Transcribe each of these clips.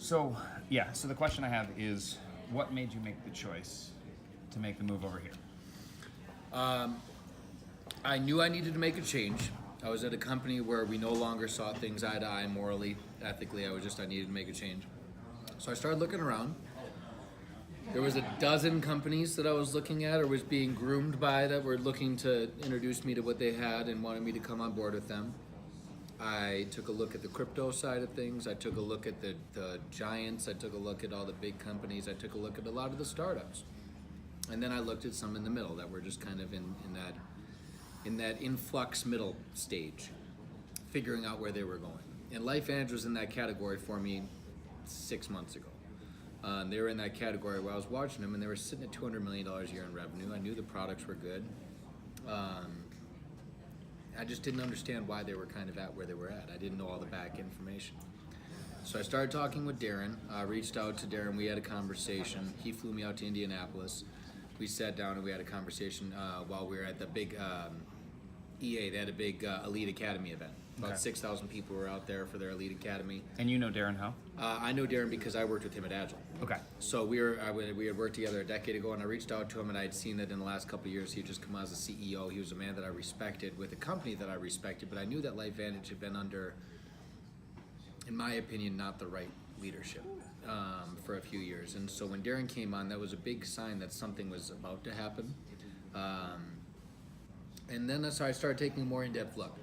So, yeah, so the question I have is, what made you make the choice to make the move over here? I knew I needed to make a change. I was at a company where we no longer saw things eye to eye morally, ethically. I needed to make a change. So I started looking around. There was a dozen companies that I was looking at or was being groomed by that were looking to introduce me to what they had and wanted me to come on board with them. I took a look at the crypto side of things. I took a look at the giants. I took a look at all the big companies. I took a look at a lot of the startups. And then I looked at some in the middle that were just kind of in that influx middle stage, figuring out where they were going. And LifeVantage was in that category for me 6 months ago. They were in that category where I was watching them and they were sitting at $200 million a year in revenue. I knew the products were good. I just didn't understand why they were kind of at where they were at. I didn't know all the back information. So I started talking with Darren. I reached out to Darren. We had a conversation. He flew me out to Indianapolis. We sat down and we had a conversation while we were at the big EA. They had a big Elite Academy event. About 6,000 people were out there for their Elite Academy. And you know Darren how? I know Darren because I worked with him at Agile. Okay. So we had worked together a decade ago, and I reached out to him, and I had seen that in the last couple of years he had just come out as a CEO. He was a man that I respected with a company that I respected, but I knew that LifeVantage had been under, in my opinion, not the right leadership for a few years. And so when Darren came on, that was a big sign that something was about to happen. And then so I started taking a more in-depth look.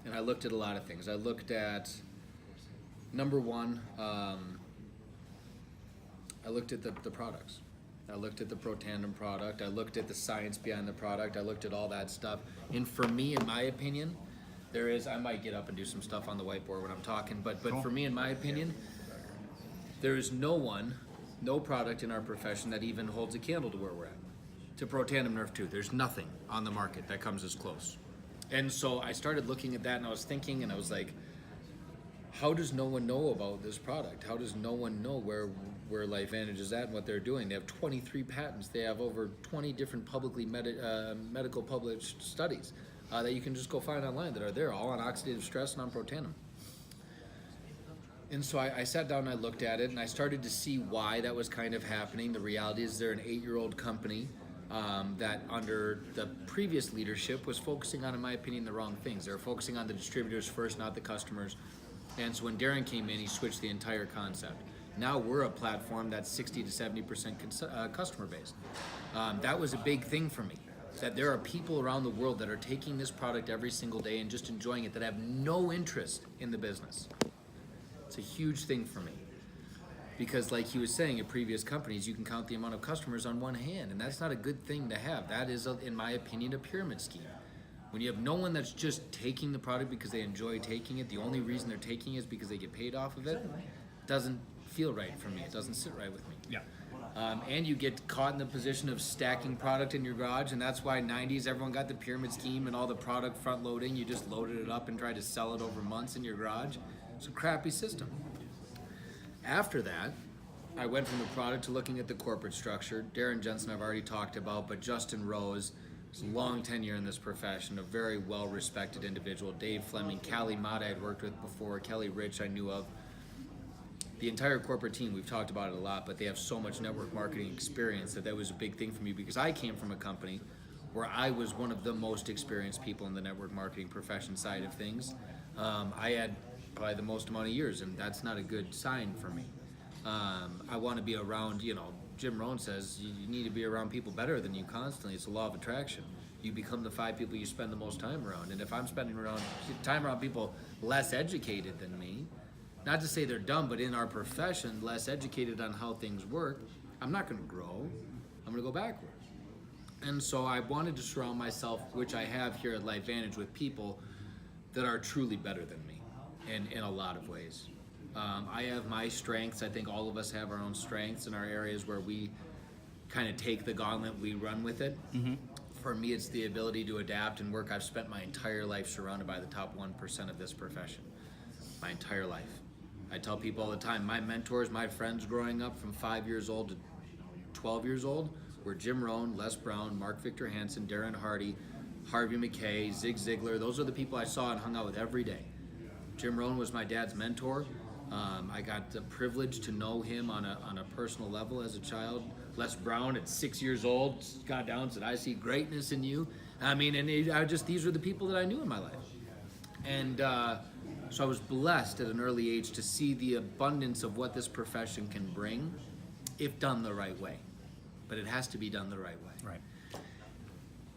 And I looked at a lot of things. I looked at, number one, I looked at the products. I looked at the Pro Tandem product. I looked at the science behind the product. I looked at all that stuff. And for me, in my opinion, I might get up and do some stuff on the whiteboard when I'm talking, but Cool. For me, in my opinion, there is no product in our profession that even holds a candle to where we're at. To Pro Tandem Nerf 2, there's nothing on the market that comes as close. And so I started looking at that and I was thinking and I was like, how does no one know about this product? How does no one know where LifeVantage is at and what they're doing? They have 23 patents. They have over 20 different publicly medical published studies that you can just go find online that are there, all on oxidative stress and on Pro Tandem. And so I sat down and I looked at it and I started to see why that was kind of happening. The reality is they're an 8-year-old company that under the previous leadership was focusing on, in my opinion, the wrong things. They were focusing on the distributors first, not the customers. And so when Darren came in, he switched the entire concept. Now we're a platform that's 60 to 70% customer based. That was a big thing for me, that there are people around the world that are taking this product every single day and just enjoying it that have no interest in the business. It's a huge thing for me. Because like he was saying, at previous companies, you can count the amount of customers on one hand, and that's not a good thing to have. That is, in my opinion, a pyramid scheme. When you have no one that's just taking the product because they enjoy taking it, the only reason they're taking it is because they get paid off of it, doesn't feel right for me. It doesn't sit right with me. Yeah. And you get caught in the position of stacking product in your garage, and that's why 90s, everyone got the pyramid scheme and all the product front loading. You just loaded it up and tried to sell it over months in your garage. It's a crappy system. After that, I went from the product to looking at the corporate structure. Darren Jensen I've already talked about, but Justin Rose, has a long tenure in this profession, a very well-respected individual. Dave Fleming, Callie Mott I had worked with before, Kelly Rich I knew of. The entire corporate team, we've talked about it a lot, but they have so much network marketing experience that was a big thing for me because I came from a company where I was one of the most experienced people in the network marketing profession side of things. I had probably the most amount of years, and that's not a good sign for me. I want to be around, Jim Rohn says you need to be around people better than you constantly. It's the law of attraction. You become the 5 people you spend the most time around. And if I'm spending time around people less educated than me, not to say they're dumb, but in our profession, less educated on how things work, I'm not going to grow. I'm going to go backward. And so I wanted to surround myself, which I have here at LifeVantage, with people that are truly better than me. In a lot of ways. I have my strengths. I think all of us have our own strengths in our areas where we kind of take the gauntlet, we run with it. Mm-hmm. For me, it's the ability to adapt and work. I've spent my entire life surrounded by the top 1% of this profession. My entire life. I tell people all the time, my mentors, my friends growing up from 5 years old to 12 years old were Jim Rohn, Les Brown, Mark Victor Hansen, Darren Hardy, Harvey McKay, Zig Ziglar. Those are the people I saw and hung out with every day. Jim Rohn was my dad's mentor. I got the privilege to know him on a personal level as a child. Les Brown at 6 years old got down and said, "I see greatness in you." I mean, and these were the people that I knew in my life. And so I was blessed at an early age to see the abundance of what this profession can bring if done the right way. But it has to be done the right way. Right.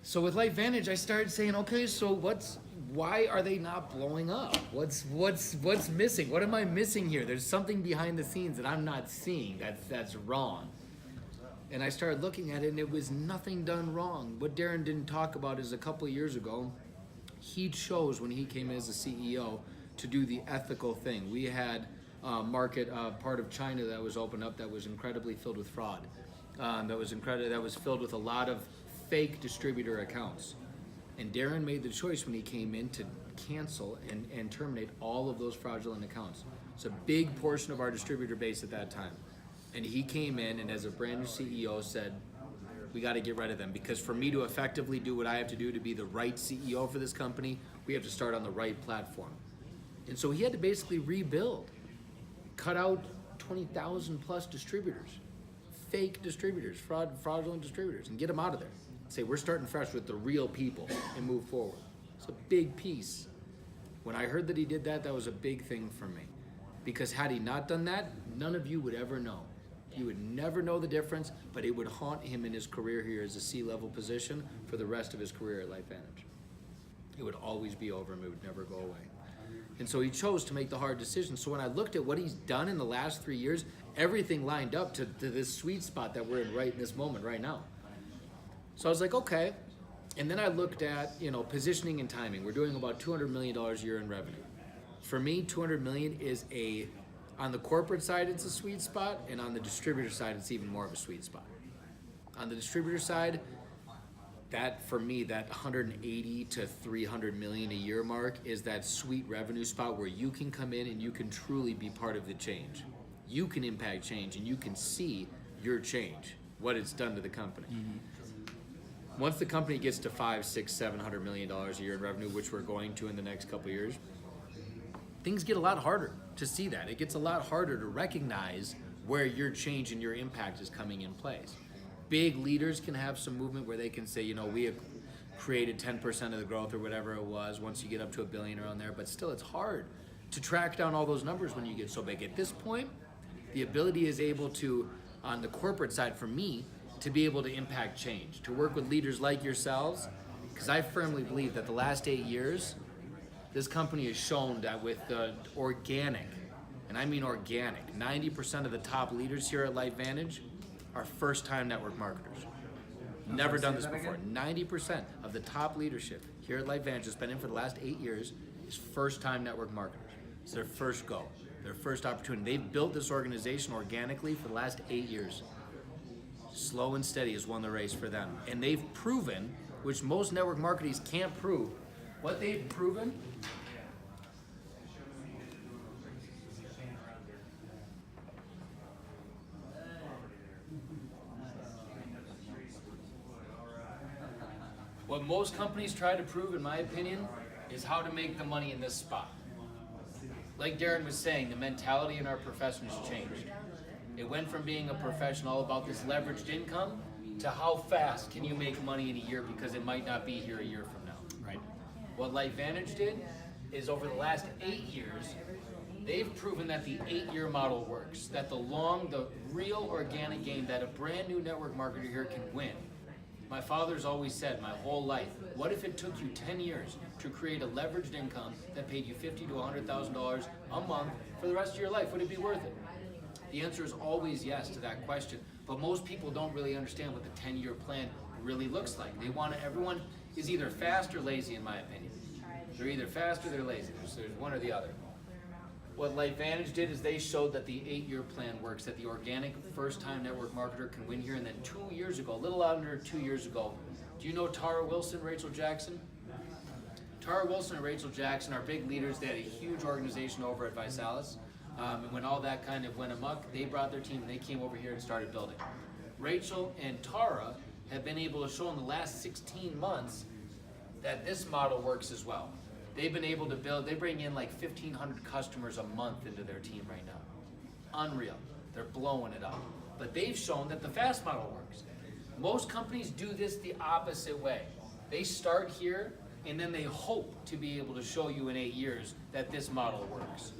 So with LifeVantage, I started saying, okay, so why are they not blowing up? What's missing? What am I missing here? There's something behind the scenes that I'm not seeing that's wrong. And I started looking at it, and it was nothing done wrong. What Darren didn't talk about is a couple of years ago, he chose when he came in as a CEO to do the ethical thing. We had a market part of China that was opened up that was incredibly filled with fraud. That was filled with a lot of fake distributor accounts. And Darren made the choice when he came in to cancel and terminate all of those fraudulent accounts. It's a big portion of our distributor base at that time. And he came in and as a brand new CEO said, we got to get rid of them, because for me to effectively do what I have to do to be the right CEO for this company, we have to start on the right platform. And so he had to basically rebuild, cut out 20,000 plus distributors, fake distributors, fraudulent distributors, and get them out of there. Say, we're starting fresh with the real people and move forward. It's a big piece. When I heard that he did that, that was a big thing for me. Because had he not done that, none of you would ever know. You would never know the difference, but it would haunt him in his career here as a C-level position for the rest of his career at LifeVantage. It would always be over him, it would never go away. And so he chose to make the hard decision. So when I looked at what he's done in the last 3 years, everything lined up to this sweet spot that we're in right in this moment, right now. So I was like, okay. And then I looked at, positioning and timing. We're doing about $200 million a year in revenue. For me, $200 million is on the corporate side, it's a sweet spot, and on the distributor side, it's even more of a sweet spot. On the distributor side, that for me, that 180 to 300 million a year mark is that sweet revenue spot where you can come in and you can truly be part of the change. You can impact change and you can see your change, what it's done to the company. Mm-hmm. Once the company gets to $500, $600, $700 million a year in revenue, which we're going to in the next couple of years, things get a lot harder to see that. It gets a lot harder to recognize where your change and your impact is coming in place. Big leaders can have some movement where they can say, we have created 10% of the growth or whatever it was once you get up to $1 billion around there, but still it's hard to track down all those numbers when you get so big. At this point, the ability is able to, on the corporate side for me, to be able to impact change, to work with leaders like yourselves, because I firmly believe that the last 8 years, this company has shown that with the organic, and I mean organic, 90% of the top leaders here at LifeVantage are first-time network marketers. Never done this before. 90% of the top leadership here at LifeVantage has been in for the last 8 years is first-time network marketers. It's their first go, their first opportunity. They've built this organization organically for the last 8 years. Slow and steady has won the race for them. And they've proven, which most network marketers can't prove, what they've proven what most companies try to prove, in my opinion, is how to make the money in this spot. Like Darren was saying, the mentality in our profession has changed. It went from being a profession all about this leveraged income to how fast can you make money in a year because it might not be here a year from now. Right. What LifeVantage did is over the last 8 years, they've proven that the 8-year model works, that the real organic game that a brand new network marketer here can win. My father's always said my whole life, what if it took you 10 years to create a leveraged income that paid you $50,000 to $100,000 a month for the rest of your life? Would it be worth it? The answer is always yes to that question, but most people don't really understand what the 10-year plan really looks like. Everyone is either fast or lazy, in my opinion. They're either fast or they're lazy. There's one or the other. What LifeVantage did is they showed that the 8-year plan works, that the organic first-time network marketer can win here. And then 2 years ago, a little under 2 years ago, do you know Tara Wilson, Rachel Jackson? Tara Wilson and Rachel Jackson are big leaders. They had a huge organization over at Visalis. And when all that kind of went amok, they brought their team and they came over here and started building. Rachel and Tara have been able to show in the last 16 months that this model works as well. they've been able to they bring in like 1,500 customers a month into their team right now. Unreal. They're blowing it up. But they've shown that the fast model works. Most companies do this the opposite way. They start here and then they hope to be able to show you in 8 years that this model works.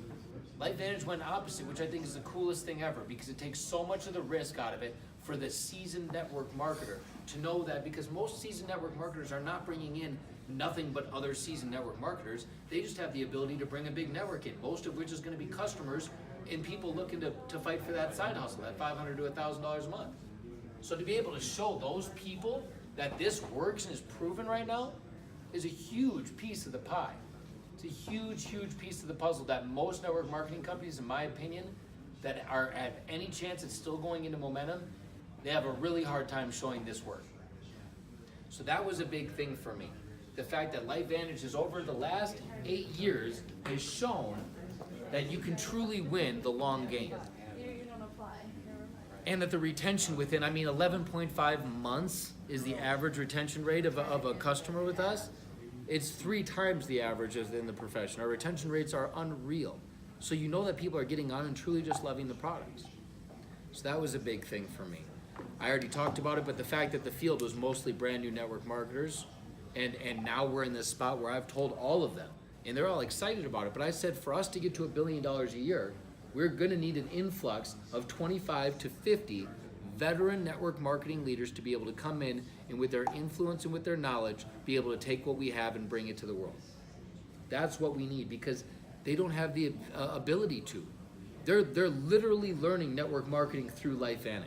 LifeVantage went opposite, which I think is the coolest thing ever, because it takes so much of the risk out of it for the seasoned network marketer to know that, because most seasoned network marketers are not bringing in nothing but other seasoned network marketers. They just have the ability to bring a big network in, most of which is going to be customers and people looking to fight for that side hustle, that $500 to $1,000 a month. So to be able to show those people that this works and is proven right now is a huge piece of the pie. It's a huge, huge piece of the puzzle that most network marketing companies, in my opinion, that have any chance at still going into momentum, they have a really hard time showing this work. So that was a big thing for me. The fact that LifeVantage has, over the last 8 years, has shown that you can truly win the long game. And that the retention within, 11.5 months is the average retention rate of a customer with us. It's 3 times the average as in the profession. Our retention rates are unreal. So you know that people are getting on and truly just loving the products. So that was a big thing for me. I already talked about it, but the fact that the field was mostly brand new network marketers, and now we're in this spot where I've told all of them, and they're all excited about it, but I said for us to get to $1 billion a year, we're gonna need an influx of 25 to 50 veteran network marketing leaders to be able to come in and with their influence and with their knowledge, be able to take what we have and bring it to the world. That's what we need, because they don't have the ability to. They're literally learning network marketing through LifeVantage.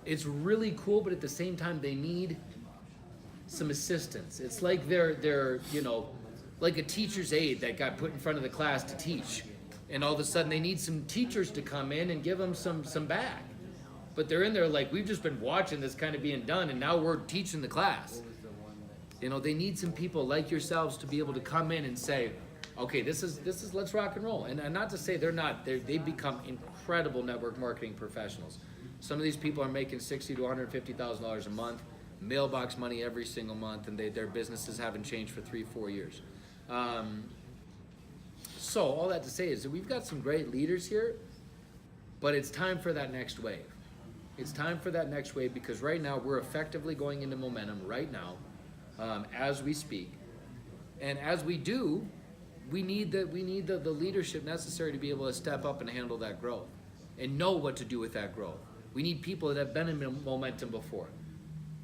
It's really cool, but at the same time, they need some assistance. It's like they're like a teacher's aide that got put in front of the class to teach, and all of a sudden they need some teachers to come in and give them some back. But they're in there like, we've just been watching this kind of being done, and now we're teaching the class. They need some people like yourselves to be able to come in and say, okay, this is let's rock and roll. And not to say they've become incredible network marketing professionals. Some of these people are making $60,000 to $150,000 a month, mailbox money every single month, and their businesses haven't changed for 3-4 years. So all that to say is that we've got some great leaders here, but it's time for that next wave. It's time for that next wave, because right now we're effectively going into momentum right now, as we speak. And as we do, we need the leadership necessary to be able to step up and handle that growth and know what to do with that growth. We need people that have been in momentum before,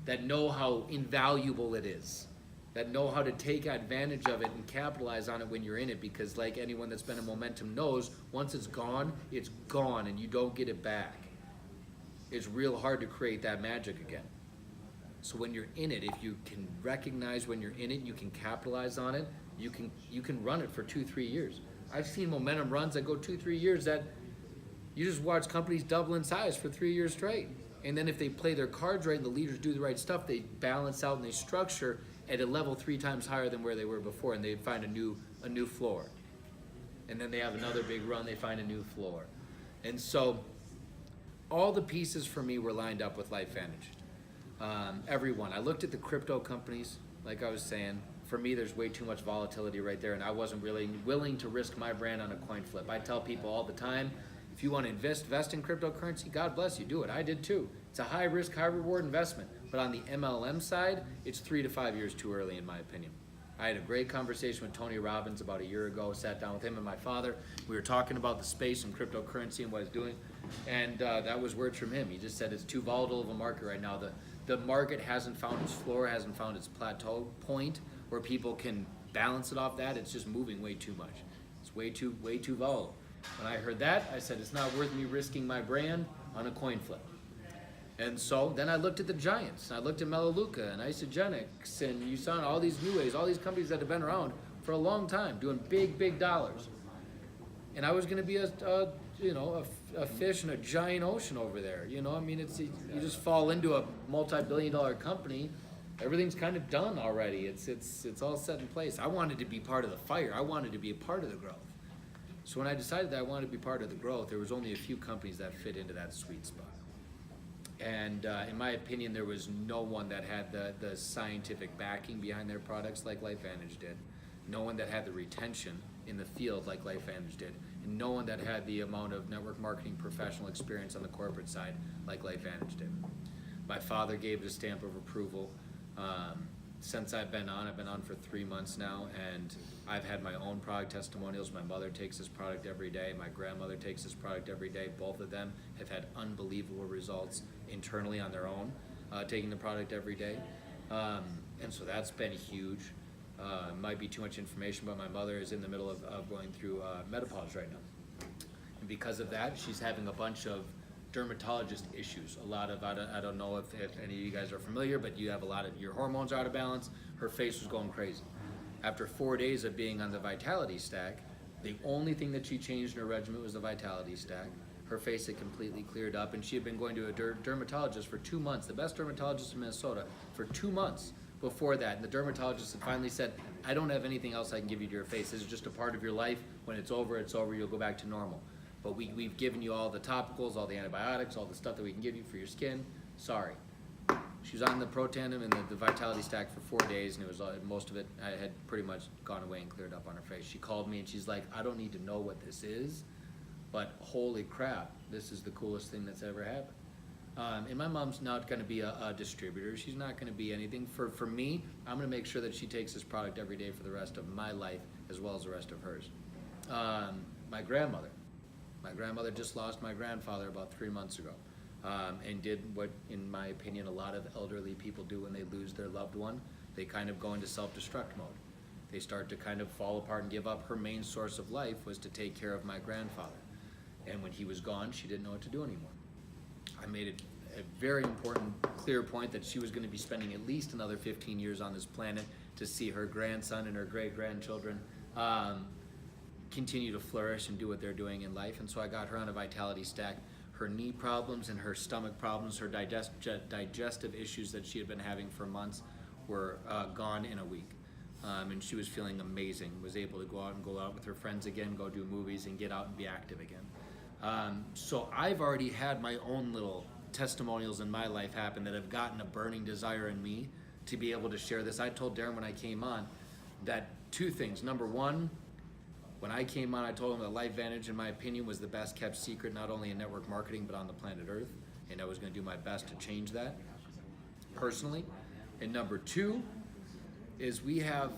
that know how invaluable it is, that know how to take advantage of it and capitalize on it when you're in it, because like anyone that's been in momentum knows, once it's gone and you don't get it back. It's real hard to create that magic again. So when you're in it, if you can recognize when you're in it, you can capitalize on it, you can run it for 2-3 years. I've seen momentum runs that go 2-3 years that you just watch companies double in size for 3 years straight. And then if they play their cards right and the leaders do the right stuff, they balance out and they structure at a level 3 times higher than where they were before, and they find a new floor. And then they have another big run, they find a new floor. And so all the pieces for me were lined up with LifeVantage. Everyone. I looked at the crypto companies, like I was saying. For me, there's way too much volatility right there, and I wasn't really willing to risk my brand on a coin flip. I tell people all the time, if you want to invest in cryptocurrency, God bless you, do it. I did too. It's a high risk, high reward investment. But on the MLM side, it's 3 to 5 years too early, in my opinion. I had a great conversation with Tony Robbins about a year ago. Sat down with him and my father. We were talking about the space and cryptocurrency and what it's doing. And that was words from him. He just said it's too volatile of a market right now. The market hasn't found its floor, hasn't found its plateau point where people can balance it off that. It's just moving way too much. It's way too volatile. When I heard that, I said, it's not worth me risking my brand on a coin flip. And so then I looked at the giants. I looked at Melaleuca and Isogenics and USANA, all these new ways, all these companies that have been around for a long time, doing big dollars. And I was going to be a fish in a giant ocean over there. You just fall into a multi-billion-dollar company. Everything's kind of done already. It's all set in place. I wanted to be part of the fire. I wanted to be a part of the growth. So when I decided that I wanted to be part of the growth, there was only a few companies that fit into that sweet spot. And in my opinion, there was no one that had the scientific backing behind their products like LifeVantage did. no one that had the retention in the field like LifeVantage did, and no one that had the amount of network marketing professional experience on the corporate side like LifeVantage did. My father gave it a stamp of approval. Since I've been on for 3 months now, and I've had my own product testimonials. My mother takes this product every day. My grandmother takes this product every day. Both of them have had unbelievable results internally on their own, taking the product every day. And so that's been huge. Might be too much information, but my mother is in the middle of going through menopause right now. And because of that, she's having a bunch of dermatologist issues. A lot of, I don't know if any of you guys are familiar, but you have a lot of, your hormones are out of balance. Her face was going crazy. After 4 days of being on the Vitality Stack, the only thing that she changed in her regimen was the Vitality Stack. Her face had completely cleared up, and she had been going to a dermatologist for 2 months, the best dermatologist in Minnesota, for 2 months before that. And the dermatologist had finally said, I don't have anything else I can give you to your face. This is just a part of your life. When it's over, you'll go back to normal. But we've given you all the topicals, all the antibiotics, all the stuff that we can give you for your skin. Sorry. She was on the Protandim and the Vitality Stack for 4 days, and it was most of it had pretty much gone away and cleared up on her face. She called me and she's like, I don't need to know what this is, but holy crap, this is the coolest thing that's ever happened. And my mom's not going to be a distributor. She's not going to be anything. For me, I'm going to make sure that she takes this product every day for the rest of my life as well as the rest of hers. My grandmother just lost my grandfather about 3 months ago, and did what, in my opinion, a lot of elderly people do when they lose their loved one. They kind of go into self-destruct mode. They start to kind of fall apart and give up. Her main source of life was to take care of my grandfather. And when he was gone, she didn't know what to do anymore. I made it a very important, clear point that she was going to be spending at least another 15 years on this planet to see her grandson and her great-grandchildren continue to flourish and do what they're doing in life. And so I got her on a Vitality Stack. Her knee problems and her stomach problems, her digestive issues that she had been having for months were gone in a week. And she was feeling amazing, was able to go out with her friends again, go do movies and get out and be active again. So I've already had my own little testimonials in my life happen that have gotten a burning desire in me to be able to share this. I told Darren when I came on that 2 things. Number one, when I came on, I told him that LifeVantage, in my opinion, was the best kept secret, not only in network marketing, but on the planet Earth. And I was going to do my best to change that personally. And number 2 is we have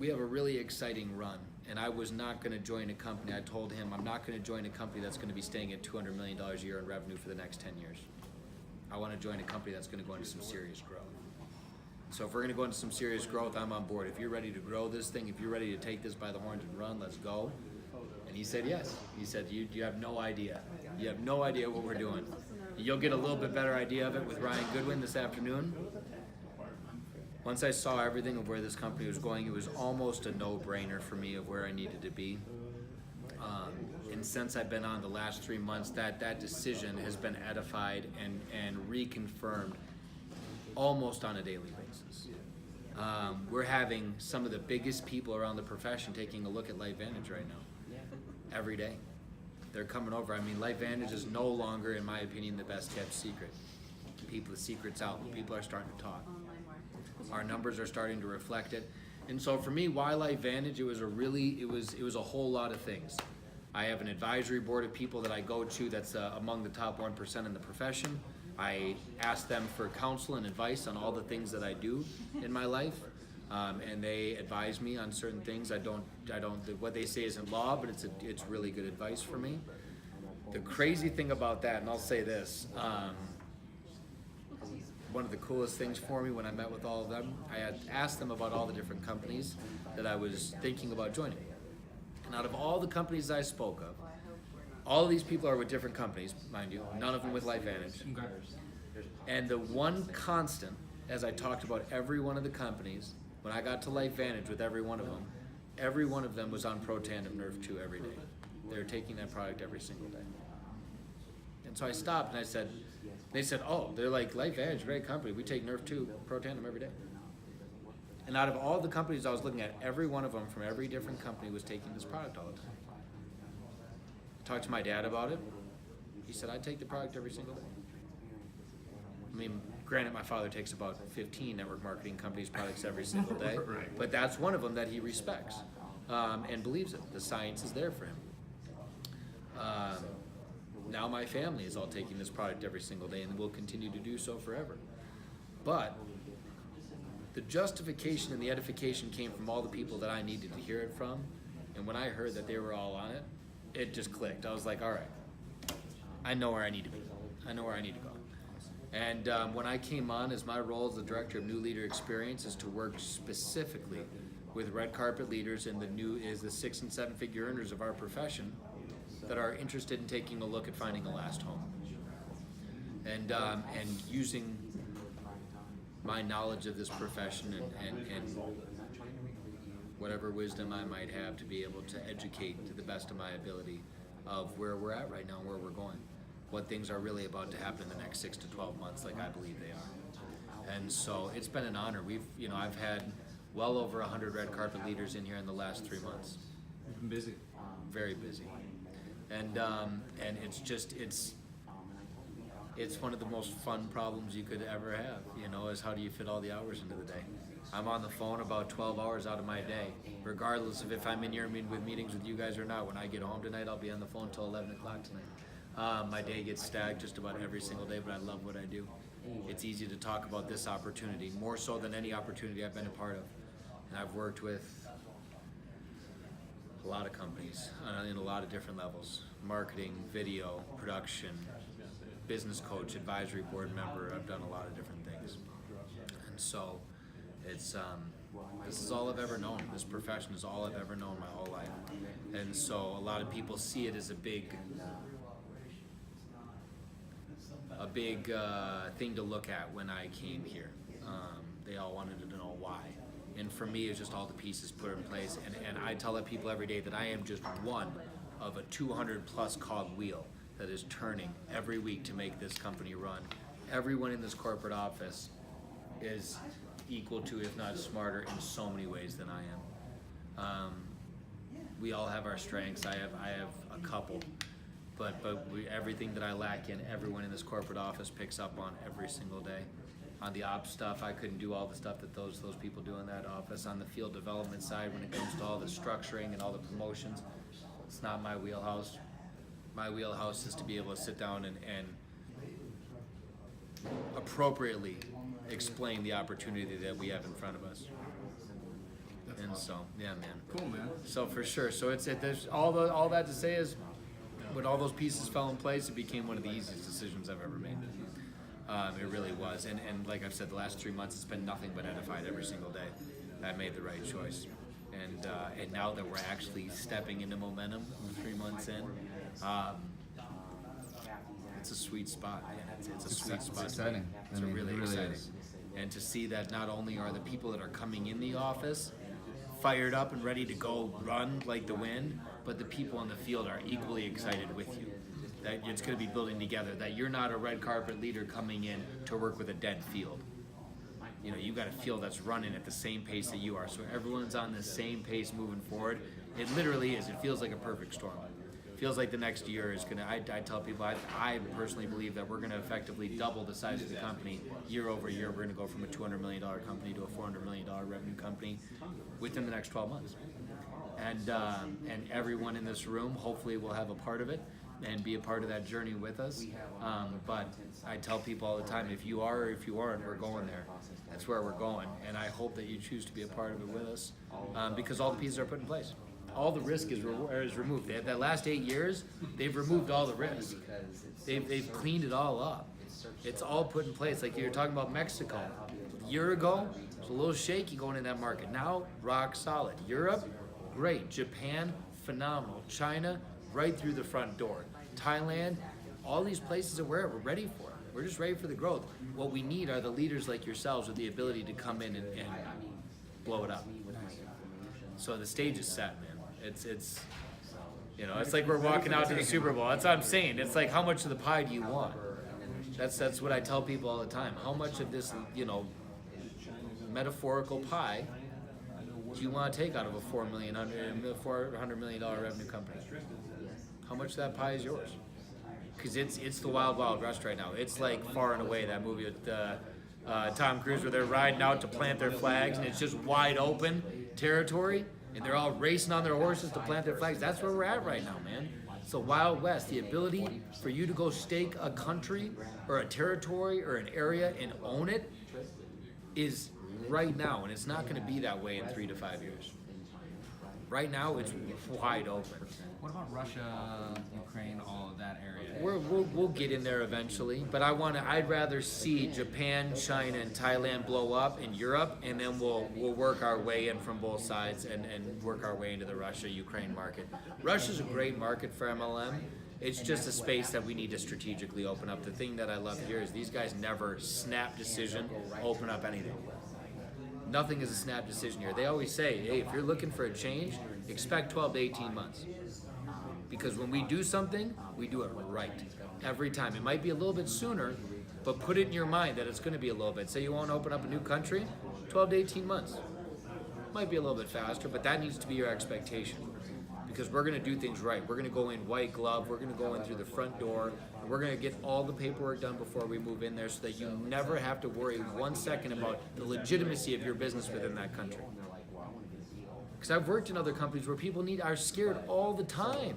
a really exciting run. And I was not going to join a company. I told him I'm not going to join a company that's going to be staying at $200 million a year in revenue for the next 10 years. I want to join a company that's going to go into some serious growth. So if we're going to go into some serious growth, I'm on board. If you're ready to grow this thing, if you're ready to take this by the horns and run, let's go. And he said yes. He said, you have no idea. You have no idea what we're doing. You'll get a little bit better idea of it with Ryan Goodwin this afternoon. Once I saw everything of where this company was going, it was almost a no-brainer for me of where I needed to be. And since I've been on the last 3 months, that decision has been edified and reconfirmed almost on a daily basis. We're having some of the biggest people around the profession taking a look at LifeVantage right now. Every day. They're coming over. I mean, LifeVantage is no longer, in my opinion, the best kept secret. The secret's out. People are starting to talk. Our numbers are starting to reflect it. And so for me, why LifeVantage? It was a whole lot of things. I have an advisory board of people that I go to that's among the top 1% in the profession. I ask them for counsel and advice on all the things that I do in my life, and they advise me on certain things. What they say isn't law, but it's really good advice for me. The crazy thing about that, and I'll say this, one of the coolest things for me when I met with all of them, I had asked them about all the different companies that I was thinking about joining. And out of all the companies I spoke of, all of these people are with different companies, mind you, none of them with LifeVantage. And the one constant, as I talked about every one of the companies, when I got to LifeVantage with every one of them was on Protandim Nerf 2 every day. They were taking that product every single day. And so I stopped and they said, oh, they're like, LifeVantage, great company. We take Nerf 2 Protandim every day. And out of all the companies I was looking at, every one of them from every different company was taking this product all the time. I talked to my dad about it. He said, I take the product every single day. I mean, Granted, my father takes about 15 network marketing companies' products every single day, Right. but that's one of them that he respects and believes in. The science is there for him. Now my family is all taking this product every single day and will continue to do so forever. But the justification and the edification came from all the people that I needed to hear it from. And when I heard that they were all on it, it just clicked. I was like, all right, I know where I need to be. I know where I need to go. And when I came on, as my role as the Director of New Leader Experience is to work specifically with red carpet leaders and the 6 and 7 figure earners of our profession that are interested in taking a look at finding a last home. And using my knowledge of this profession and whatever wisdom I might have to be able to educate to the best of my ability of where we're at right now and where we're going. What things are really about to happen in the next 6 to 12 months, like I believe they are. And so it's been an honor. I've had well over 100 red carpet leaders in here in the last 3 months. You've been busy. Very busy. And it's one of the most fun problems you could ever have, is how do you fit all the hours into the day? I'm on the phone about 12 hours out of my day, regardless of if I'm in here with meetings with you guys or not. When I get home tonight, I'll be on the phone till 11 o'clock tonight. My day gets stacked just about every single day, but I love what I do. It's easy to talk about this opportunity, more so than any opportunity I've been a part of. And I've worked with a lot of companies in a lot of different levels: marketing, video, production, business coach, advisory board member. I've done a lot of different things. And so it's this is all I've ever known. This profession is all I've ever known my whole life. And so a lot of people see it as a big thing to look at when I came here. They all wanted to know why. And for me, it's just all the pieces put in place. And I tell people every day that I am just one of a 200 plus cog wheel that is turning every week to make this company run. Everyone in this corporate office is equal to, if not smarter, in so many ways than I am. We all have our strengths. I have a couple, but everything that I lack in, everyone in this corporate office picks up on every single day. On the ops stuff, I couldn't do all the stuff that those people do in that office. On the field development side, when it comes to all the structuring and all the promotions, it's not my wheelhouse. My wheelhouse is to be able to sit down and appropriately explain the opportunity that we have in front of us. And so, yeah, man. Cool, man. So for sure. So there's all that to say is, when all those pieces fell in place, it became one of the easiest decisions I've ever made. It really was. And like I've said, the last 3 months, it's been nothing but edified every single day. I made the right choice. And now that we're actually stepping into momentum 3 months in, it's a sweet spot, man. It's a sweet spot. It's exciting. It's It really exciting. is. And to see that not only are the people that are coming in the office fired up and ready to go run like the wind, but the people in the field are equally excited with you. That it's going to be building together, that you're not a red carpet leader coming in to work with a dead field. You got a field that's running at the same pace that you are. So everyone's on the same pace moving forward. It literally is. It feels like a perfect storm. It feels like the next year is going to, I tell people, I personally believe that we're going to effectively double the size of the company year over year. We're going to go from a $200 million company to a $400 million revenue company within the next 12 months. And everyone in this room hopefully will have a part of it and be a part of that journey with us. But I tell people all the time, if you are or if you aren't, we're going there. That's where we're going. And I hope that you choose to be a part of it with us because all the pieces are put in place. All the risk is removed. That last 8 years, they've removed all the risk. They've cleaned it all up. It's all put in place. Like you were talking about Mexico. A year ago, it was a little shaky going in that market. Now, rock solid. Europe, great. Japan, phenomenal. China, right through the front door. Thailand, all these places that we're ready for. We're just ready for the growth. What we need are the leaders like yourselves with the ability to come in and blow it up. So the stage is set, man. It's like we're walking out to the Super Bowl. That's what I'm saying. It's like, how much of the pie do you want? That's what I tell people all the time. How much of this, metaphorical pie do you want to take out of a $400 million revenue company? How much of that pie is yours? Because it's the wild, wild west right now. It's like Far and Away, that movie with Tom Cruise, where they're riding out to plant their flags, and it's just wide open territory, and they're all racing on their horses to plant their flags. That's where we're at right now, man. It's the Wild West. The ability for you to go stake a country or a territory or an area and own it is right now, and it's not going to be that way in 3 to 5 years. Right now, it's wide open. What about Russia, Ukraine, all of that area? We'll get in there eventually, but I'd rather see Japan, China, and Thailand blow up in Europe, and then we'll work our way in from both sides and work our way into the Russia-Ukraine market. Russia's a great market for MLM. It's just a space that we need to strategically open up. The thing that I love here is these guys never snap decision, open up anything. Nothing is a snap decision here. They always say, hey, if you're looking for a change, expect 12 to 18 months. Because when we do something, we do it right. Every time. It might be a little bit sooner, but put it in your mind that it's going to be a little bit. Say you want to open up a new country, 12 to 18 months. Might be a little bit faster, but that needs to be your expectation. Because we're going to do things right. We're going to go in white glove. We're going to go in through the front door. And we're going to get all the paperwork done before we move in there so that you never have to worry 1 second about the legitimacy of your business within that country. Because I've worked in other companies where people are scared all the time.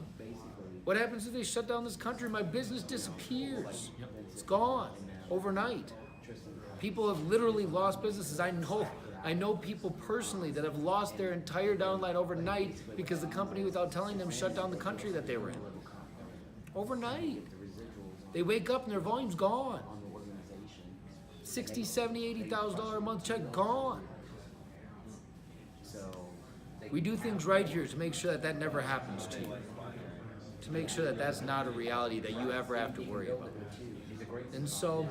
What happens if they shut down this country? My business disappears. It's gone overnight. People have literally lost businesses. I know people personally that have lost their entire downline overnight because the company, without telling them, shut down the country that they were in. Overnight. They wake up and their volume's gone. $60,000, $70,000, $80,000 a month check gone. We do things right here to make sure that that never happens to you. To make sure that that's not a reality that you ever have to worry about. And so,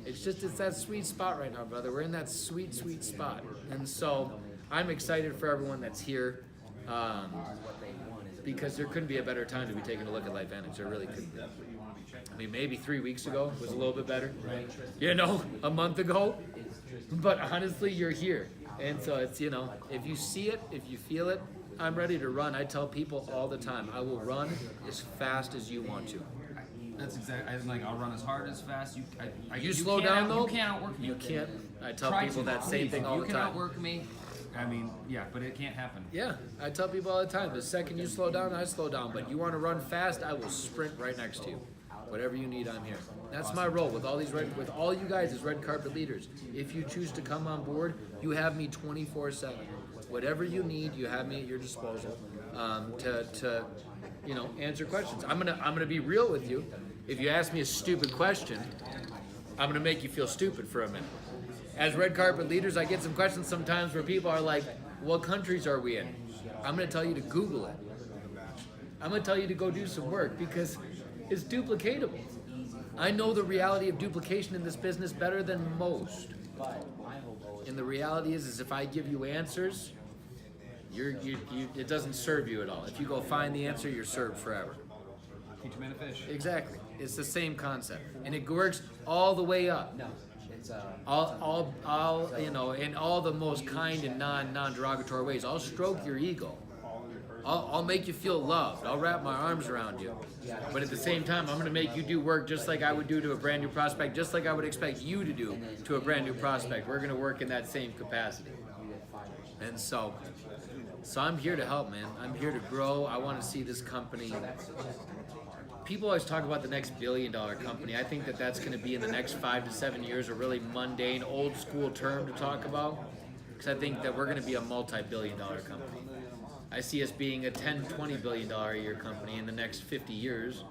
it's that sweet spot right now, brother. We're in that sweet, sweet spot. And so, I'm excited for everyone that's here. Because there couldn't be a better time to be taking a look at LifeVantage. There really couldn't be. I mean, maybe 3 weeks ago was a little bit better. You know, a month ago. But honestly, you're here. And so it's, you know, if you see it, if you feel it, I'm ready to run. I tell people all the time, I will run as fast as you want to. That's exactly. I was like, I'll run as hard as fast. You slow down though. You can't outwork me. You can't. I tell Try people to. that same thing all the You can time. outwork me. I mean, yeah, but it can't happen. Yeah, I tell people all the time. The second you slow down, I slow down. But you want to run fast, I will sprint right next to you. Whatever you need, I'm here. That's my role with all with all you guys as red carpet leaders. If you choose to come on board, you have me 24/7. Whatever you need, you have me at your disposal to you know, answer questions. I'm gonna be real with you. If you ask me a stupid question, I'm gonna make you feel stupid for a minute. As red carpet leaders, I get some questions sometimes where people are like, "What countries are we in?" I'm gonna tell you to Google it. I'm gonna tell you to go do some work because it's duplicatable. I know the reality of duplication in this business better than most. And the reality is if I give you answers, it doesn't serve you at all. If you go find the answer, you're served forever. Teach a man to fish. Exactly. It's the same concept, and it works all the way up. All you know, in all the most kind and non-derogatory ways. I'll stroke your ego. I'll make you feel loved. I'll wrap my arms around you. But at the same time, I'm going to make you do work just like I would do to a brand new prospect, just like I would expect you to do to a brand new prospect. We're going to work in that same capacity. And so I'm here to help, man. I'm here to grow. I want to see this company. People always talk about the next billion-dollar company. I think that that's going to be in the next 5 to 7 years, a really mundane, old-school term to talk about. Because I think that we're going to be a multi-billion-dollar company. I see us being a $10, $20 billion a year company in the next 50 years.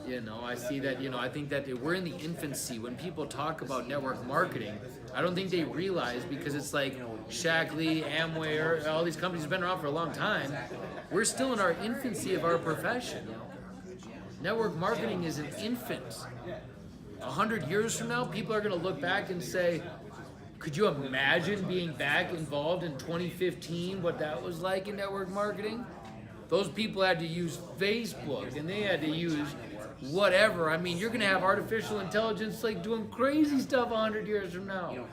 You know, I see that, you know, I think that we're in the infancy. When people talk about network marketing, I don't think they realize, because it's like Shackley, Amway, all these companies have been around for a long time. We're still in our infancy of our profession. Network marketing is an infant. 100 years from now, people are going to look back and say, could you imagine being back involved in 2015, what that was like in network marketing? Those people had to use Facebook, and they had to use whatever. I mean, you're going to have artificial intelligence like doing crazy stuff 100 years from now.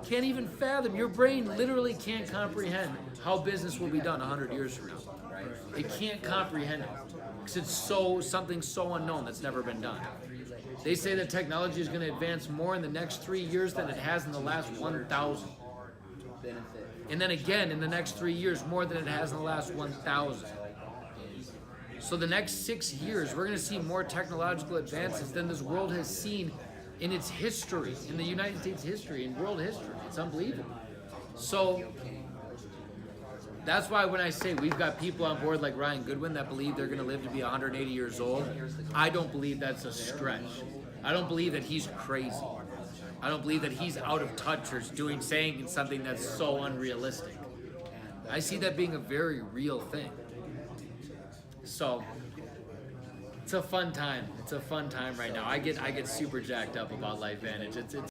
Can't even fathom. Your brain literally can't comprehend how business will be done 100 years from now. It can't comprehend it because it's something so unknown that's never been done. They say that technology is going to advance more in the next 3 years than it has in the last 1,000. And then again, in the next 3 years, more than it has in the last 1,000. So the next 6 years, we're going to see more technological advances than this world has seen in its history, in the United States history, in world history. It's unbelievable. So that's why when I say we've got people on board like Ryan Goodwin that believe they're going to live to be 180 years old, I don't believe that's a stretch. I don't believe that he's crazy. I don't believe that he's out of touch or saying something that's so unrealistic. I see that being a very real thing. So it's a fun time. It's a fun time right now. I get super jacked up about LifeVantage. It's